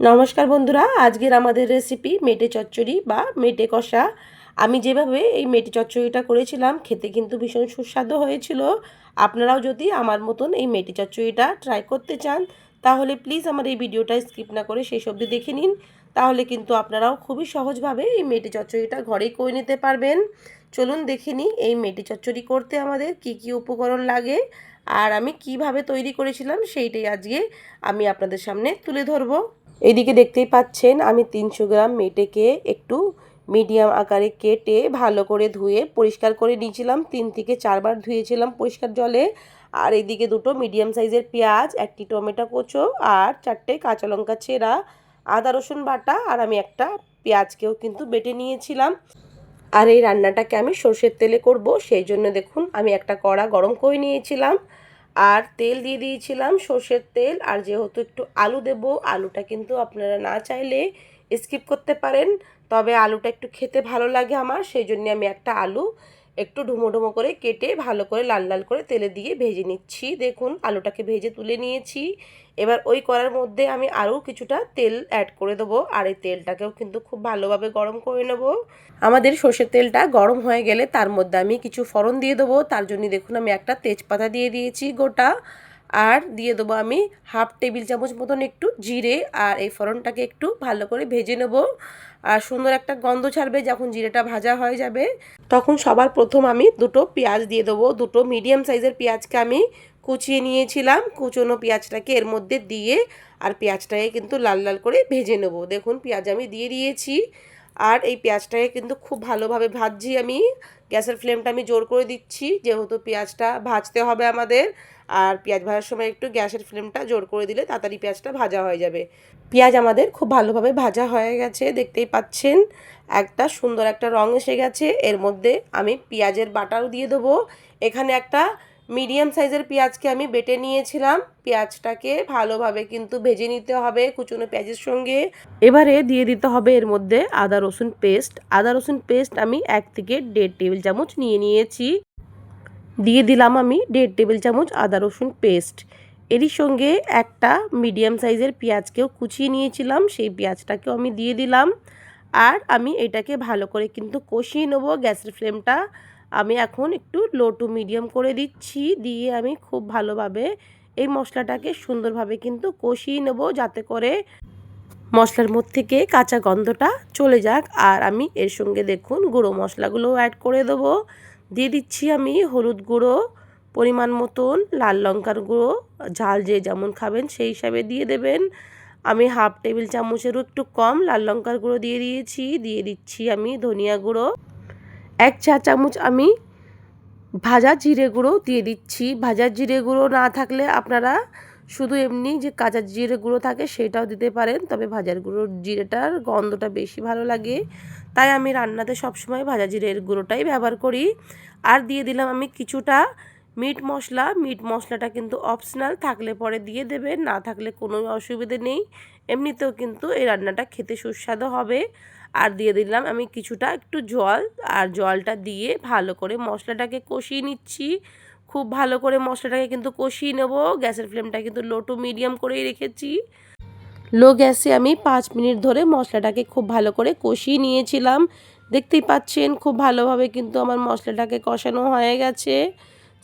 নমস্কার বন্ধুরা, আজকের আমাদের রেসিপি মেটে চচ্চড়ি বা মেটে কষা। আমি যেভাবে এই মেটে চচ্চড়িটা করেছিলাম খেতে কিন্তু ভীষণ সুস্বাদু হয়েছিল। আপনারাও যদি আমার মতন এই মেটে চচ্চড়িটা ট্রাই করতে চান তাহলে প্লিজ আমার এই ভিডিওটা স্কিপ না করে শেষ অবধি দেখে নিন। তাহলে কিন্তু আপনারাও খুবই সহজভাবে এই মেটে চচ্চড়িটা ঘরেই করে নিতে পারবেন। চলুন দেখে নিই এই মেটে চচ্চড়ি করতে আমাদের কি কি উপকরণ লাগে আর আমি কিভাবে তৈরি করেছিলাম সেইটাই আজকে আমি আপনাদের সামনে তুলে ধরবো। এইদিকে দেখতেই পাচ্ছেন আমি 300 গ্রাম মেটেকে একটু মিডিয়াম আকারে কেটে ভালো করে ধুয়ে পরিষ্কার করে নিয়েছিলাম। 3 থেকে 4 বার ধুয়েছিলাম পরিষ্কার জলে। আর এইদিকে দুটো মিডিয়াম সাইজের পেঁয়াজ, একটি টমেটো কুচো আর 4টে কাঁচা লঙ্কা ছেঁড়া, আদা রসুন বাটা আর আমি একটা পেঁয়াজকেও কিন্তু বেটে নিয়েছিলাম। আর এই রান্নাটাকে আমি সর্ষের তেলে করব, সেই জন্য দেখুন আমি একটা কড়া গরম করে নিয়েছিলাম আর তেল দিয়ে দিয়েছিলাম সর্ষের তেল। আর যেহেতু একটু আলু দেব, আলুটা কিন্তু আপনারা না চাইলে স্কিপ করতে পারেন, তবে আলুটা একটু খেতে ভালো লাগে আমার, সেই জন্য আমি একটা আলু একটু ডুমো ডুমো করে কেটে ভালো করে লাল লাল করে তেলে দিয়ে ভেজে নিচ্ছি। দেখুন আলুটাকে ভেজে তুলে নিয়েছি। এবার ওই কড়ার মধ্যে আমি আরও কিছুটা তেল অ্যাড করে দেবো আর এই তেলটাকেও কিন্তু খুব ভালোভাবে গরম করে নেব। আমাদের সর্ষের তেলটা গরম হয়ে গেলে তার মধ্যে আমি কিছু ফোড়ন দিয়ে দেবো। তার জন্য দেখুন আমি একটা তেজপাতা দিয়ে দিয়েছি গোটা, আর দিয়ে দেবো আমি হাফ টেবিল চামচ মতন একটু জিরে। আর এই ফোড়নটাকে একটু ভালো করে ভেজে নেব আর সুন্দর একটা গন্ধ ছাড়বে। যখন জিরেটা ভাজা হয়ে যাবে তখন সবার প্রথম আমি দুটো পেঁয়াজ দিয়ে দেবো। দুটো মিডিয়াম সাইজের পেঁয়াজকে আমি কুচিয়ে নিয়েছিলাম, কুচনো পেঁয়াজটাকে এর মধ্যে দিয়ে আর পেঁয়াজটাকে কিন্তু লাল লাল করে ভেজে নেব। দেখুন পেঁয়াজ আমি দিয়ে দিয়েছি আর এই পেঁয়াজটাকে কিন্তু খুব ভালোভাবে ভাজছি আমি। গ্যাসের ফ্লেমটা আমি জোর করে দিচ্ছি যেহেতু পেঁয়াজটা ভাজতে হবে আমাদের। আর পেঁয়াজ ভাজার সময় একটু গ্যাসের ফ্লেমটা জোর করে দিলে তাড়াতাড়ি পেঁয়াজটা ভাজা হয়ে যাবে। পেঁয়াজ আমাদের খুব ভালোভাবে ভাজা হয়ে গেছে, দেখতেই পাচ্ছেন একটা সুন্দর একটা রং এসে গেছে। এর মধ্যে আমি পেঁয়াজের বাটাও দিয়ে দেবো। এখানে একটা মিডিয়াম সাইজের পেঁয়াজকে আমি বেটে নিয়েছিলাম। পেঁয়াজটাকে ভালোভাবে কিন্তু ভেজে নিতে হবে কুচনো পেঁয়াজের সঙ্গে। এবারে দিয়ে দিতে হবে এর মধ্যে আদা রসুন পেস্ট। আদা রসুন পেস্ট আমি 1 থেকে 1.5 টেবিল চামচ নিয়ে নিয়েছি। দিয়ে দিলাম আমি 1.5 টেবিল চামচ আদা রসুন পেস্ট। এরই সঙ্গে একটা মিডিয়াম সাইজের পেঁয়াজকেও কুচিয়ে নিয়েছিলাম, সেই পেঁয়াজটাকেও আমি দিয়ে দিলাম। আর আমি এটাকে ভালো করে কিন্তু কষিয়ে নেবো। গ্যাসের ফ্লেমটা আমি এখন একটু লো টু মিডিয়াম করে দিচ্ছি, দিয়ে আমি খুব ভালোভাবে এই মশলাটাকে সুন্দরভাবে কিন্তু কষিয়ে নেব যাতে করে মশলার মধ্যে থেকে কাঁচা গন্ধটা চলে যাক। আর আমি এর সঙ্গে দেখুন গুঁড়ো মশলাগুলো অ্যাড করে দেবো। দিয়ে দিচ্ছি আমি হলুদ গুঁড়ো পরিমাণ মতন, লাল লঙ্কার গুঁড়ো ঝাল যে যেমন খাবেন সেই হিসাবে দিয়ে দেবেন। আমি হাফ টেবিল চামচেরও একটু কম লাল লঙ্কার গুঁড়ো দিয়ে দিয়েছি। দিয়ে দিচ্ছি আমি ধনিয়া গুঁড়ো 1 চা চামচ, আমি ভাজা জিরে গুঁড়ো দিয়ে দিচ্ছি। ভাজা জিরে গুঁড়ো না থাকলে আপনারা শুধু এমনি যে কাঁচা জিরে গুঁড়ো থাকে সেটাও দিতে পারেন, তবে ভাজার গুঁড়োর জিরেটার গন্ধটা বেশি ভালো লাগে, তাই আমি রান্নাতে সবসময় ভাজা জিরের গুঁড়োটাই ব্যবহার করি। আর দিয়ে দিলাম আমি কিছুটা মিট মশলা। মিট মশলাটা কিন্তু অপশনাল, থাকলে পরে দিয়ে দেবেন, না থাকলে কোনো অসুবিধে নেই, এমনিতেও কিন্তু এই রান্নাটা খেতে সুস্বাদু হবে। আর দিয়ে দিলাম আমি কিছুটা একটু জল, আর জলটা দিয়ে ভালো করে মশলাটাকে কষিয়ে নিচ্ছি। খুব ভালো করে মশলাটাকে কিন্তু কষিয়ে নেব। গ্যাসের ফ্লেমটা কিন্তু লো টু মিডিয়াম করেই রেখেছি। লো গ্যাসে আমি 5 মিনিট ধরে মশলাটাকে খুব ভালো করে কষিয়ে নিয়েছিলাম। দেখতেই পাচ্ছেন খুব ভালোভাবে কিন্তু আমার মশলাটাকে কষানো হয়ে গেছে।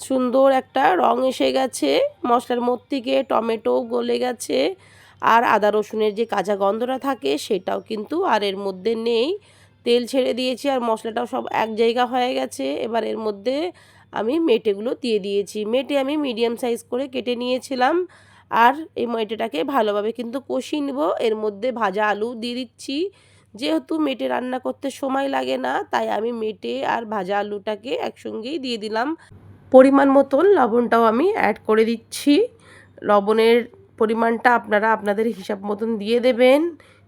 সুন্দর একটা রং এসে গেছে মশলার মধ্যে থেকে, টমেটো গলে গেছে আর আদা রসুনের যে কাঁচা গন্ধটা থাকে সেটাও কিন্তু আর এর মধ্যে নেই। তেল ছেড়ে দিয়েছি আর মশলাটাও সব এক জায়গা হয়ে গেছে। এবার এর মধ্যে আমি মেটেগুলো দিয়ে দিয়েছি। মেটে আমি মিডিয়াম সাইজ করে কেটে নিয়েছিলাম আর এই মেটেটাকে ভালোভাবে কিন্তু কষিয়ে নেব। এর মধ্যে ভাজা আলু দিয়ে দিচ্ছি। যেহেতু মেটে রান্না করতে সময় লাগে না তাই আমি মেটে আর ভাজা আলুটাকে একসঙ্গেই দিয়ে দিলাম। পরিমাণ মতন লবণটাও আমি অ্যাড করে দিচ্ছি। লবণের পরিমাণটা আপনারা আপনাদের হিসাব মতন দিয়ে দেবেন।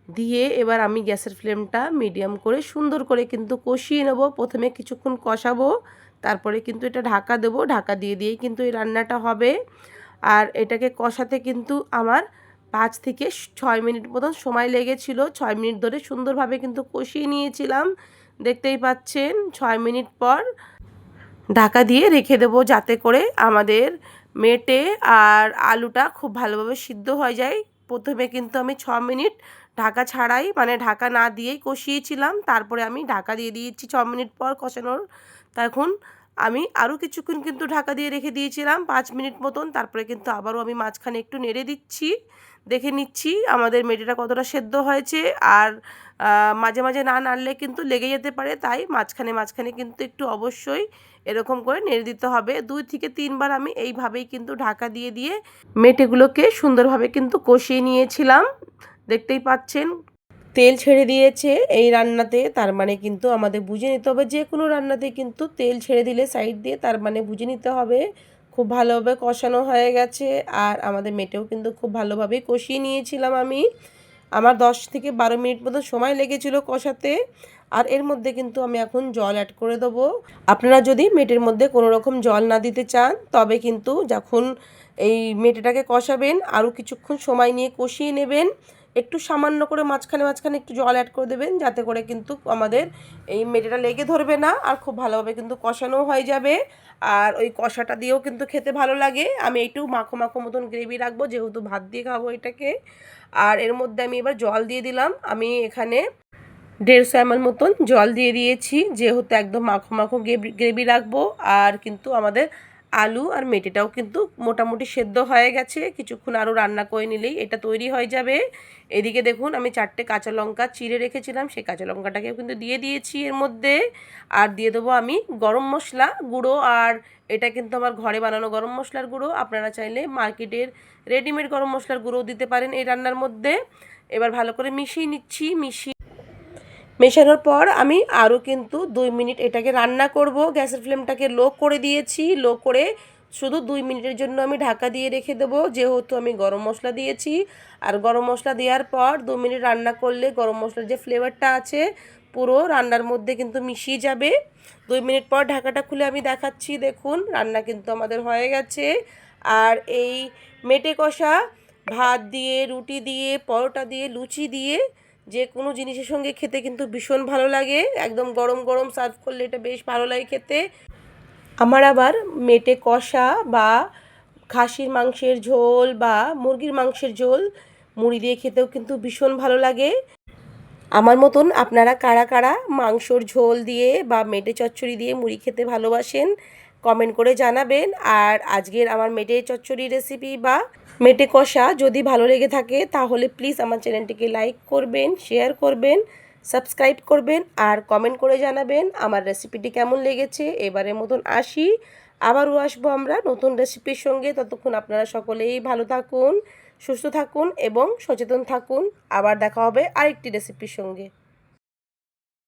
দিয়ে এবার আমি গ্যাসের ফ্লেমটা মিডিয়াম করে সুন্দর করে কিন্তু কষিয়ে নেব। প্রথমে কিছুক্ষণ কষাবো, তারপরে কিন্তু এটা ঢাকা দেবো। ঢাকা দিয়ে দিয়েই কিন্তু এই রান্নাটা হবে। আর এটাকে কষাতে কিন্তু আমার 5 থেকে 6 মিনিট মতন সময় লেগেছিল। 6 মিনিট ধরে সুন্দরভাবে কিন্তু কষিয়ে নিয়েছিলাম। দেখতেই পাচ্ছেন 6 মিনিট পর ঢাকা দিয়ে রেখে দেবো যাতে করে আমাদের মেটে আর আলুটা খুব ভালোভাবে সিদ্ধ হয়ে যায়। প্রথমে কিন্তু আমি 6 মিনিট ঢাকা ছাড়াই মানে ঢাকা না দিয়েই কষিয়েছিলাম, তারপরে আমি ঢাকা দিয়ে দিয়েছি 6 মিনিট পর কষানোর। তখন আমি আরও কিছুক্ষণ কিন্তু ঢাকা দিয়ে রেখে দিয়েছিলাম 5 মিনিট মতন, তারপরে কিন্তু আবারও আমি মাঝখানে একটু নেড়ে দিচ্ছি, দেখে নিচ্ছি আমাদের মেটেটা কতটা সেদ্ধ হয়েছে। আর মাঝে মাঝে না নাড়লে কিন্তু লেগে যেতে পারে, তাই মাঝখানে মাঝখানে কিন্তু একটু অবশ্যই এরকম করে নেড়ে দিতে হবে। 2 থেকে 3 বার আমি এইভাবেই কিন্তু ঢাকা দিয়ে দিয়ে মেটেগুলোকে সুন্দরভাবে কিন্তু কষিয়ে নিয়েছিলাম। দেখতেই পাচ্ছেন তেল ছেড়ে দিয়েছে এই রান্নাতে, তার মানে কিন্তু আমাদের বুঝে নিতে হবে যে কোনো রান্নাতে কিন্তু তেল ছেড়ে দিলে সাইড দিয়ে তার মানে বুঝে নিতে হবে খুব ভালোভাবে কষানো হয়ে গেছে। আর আমাদের মেটেও কিন্তু খুব ভালোভাবেই কষিয়ে নিয়েছিলাম আমি। আমার 10 থেকে 12 মিনিট মতো সময় লেগেছিল কষাতে। আর এর মধ্যে কিন্তু আমি এখন জল অ্যাড করে দেবো। আপনারা যদি মেটের মধ্যে কোনো রকম জল না দিতে চান, তবে কিন্তু যখন এই মেটেটাকে কষাবেন আরও কিছুক্ষণ সময় নিয়ে কষিয়ে নেবেন, একটু সামান্য করে মাঝখানে মাঝখানে একটু জল অ্যাড করে দেবেন, যাতে করে কিন্তু আমাদের এই মেটেটা লেগে ধরবে না, আর খুব ভালোভাবে কিন্তু কষানো হয়ে যাবে। আর ওই কষাটা দিয়েও কিন্তু খেতে ভালো লাগে। আমি একটু মাখো মাখো মতন গ্রেভি রাখবো, যেহেতু ভাত দিয়ে খাবো এটাকে। আর এর মধ্যে আমি এবার জল দিয়ে দিলাম। আমি এখানে 150 ml মতন জল দিয়ে দিয়েছি, যেহেতু একদম মাখো মাখো গ্রেভি রাখবো। আর কিন্তু আমাদের আলু আর মেটেটাও কিন্তু মোটামুটি সেদ্ধ হয়ে গেছে, কিছুক্ষণ আরও রান্না করে নিলেই এটা তৈরি হয়ে যাবে। এদিকে দেখুন আমি 4টে কাঁচা লঙ্কা চিড়ে রেখেছিলাম, সেই কাঁচা লঙ্কাটাকেও কিন্তু দিয়ে দিয়েছি এর মধ্যে। আর দিয়ে দেবো আমি গরম মশলা গুঁড়ো, আর এটা কিন্তু আমার ঘরে বানানো গরম মশলার গুঁড়ো। আপনারা চাইলে মার্কেটের রেডিমেড গরম মশলার গুঁড়োও দিতে পারেন এই রান্নার মধ্যে। এবার ভালো করে মিশিয়ে নিচ্ছি। মেশানোর পর আমি আরও কিন্তু 2 মিনিট এটাকে রান্না করব। গ্যাসের ফ্লেমটাকে লো করে দিয়েছি, লো করে শুধু 2 মিনিটের জন্য আমি ঢাকা দিয়ে রেখে দেবো, যেহেতু আমি গরম মশলা দিয়েছি। আর গরম মশলা দেওয়ার পর 2 মিনিট রান্না করলে গরম মশলার যে ফ্লেভারটা আছে পুরো রান্নার মধ্যে কিন্তু মিশিয়ে যাবে। 2 মিনিট পর ঢাকাটা খুলে আমি দেখাচ্ছি, দেখুন রান্না কিন্তু আমাদের হয়ে গেছে। আর এই মেটে কষা ভাত দিয়ে, রুটি দিয়ে, পরোটা দিয়ে, লুচি দিয়ে, যে কোনো জিনিসের সঙ্গে খেতে কিন্তু ভীষণ ভালো লাগে। একদম গরম গরম সার্ভ করলে এটা বেশ ভালো লাগে খেতে। আমার আবার মেটে কষা বা খাসির মাংসের ঝোল বা মুরগির মাংসের ঝোল মুড়ি দিয়ে খেতেও কিন্তু ভীষণ ভালো লাগে। আমার মতন আপনারা কারা কারা মাংসর ঝোল দিয়ে বা মেটে চচ্চড়ি দিয়ে মুড়ি খেতে ভালোবাসেন, কমেন্ট করে জানাবেন। আর আজকের আমার মেটে চচ্চড়ি রেসিপি বা মেটে কষা যদি ভালো লেগে থাকে, তাহলে প্লিজ আমার চ্যানেলটিকে লাইক করবেন, শেয়ার করবেন, সাবস্ক্রাইব করবেন, আর কমেন্ট করে জানাবেন আমার রেসিপিটি কেমন লেগেছে। এবারের মতন আসি, আবারও আসবো আমরা নতুন রেসিপির সঙ্গে। ততক্ষণ আপনারা সকলেই ভালো থাকুন, সুস্থ থাকুন এবং সচেতন থাকুন। আবার দেখা হবে আরেকটি রেসিপির সঙ্গে।